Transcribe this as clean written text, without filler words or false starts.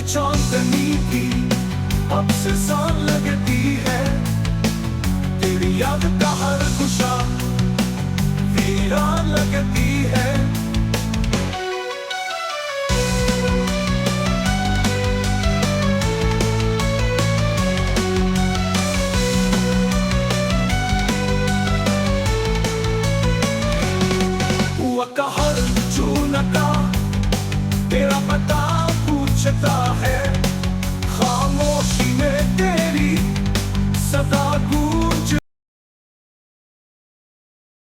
चांदनी की अब से सान लगती है। तेरी याद का हर गुस्सा वीरान लगती है। का हर चूना का तेरा पता पूछता है। खामोशी में तेरी सदा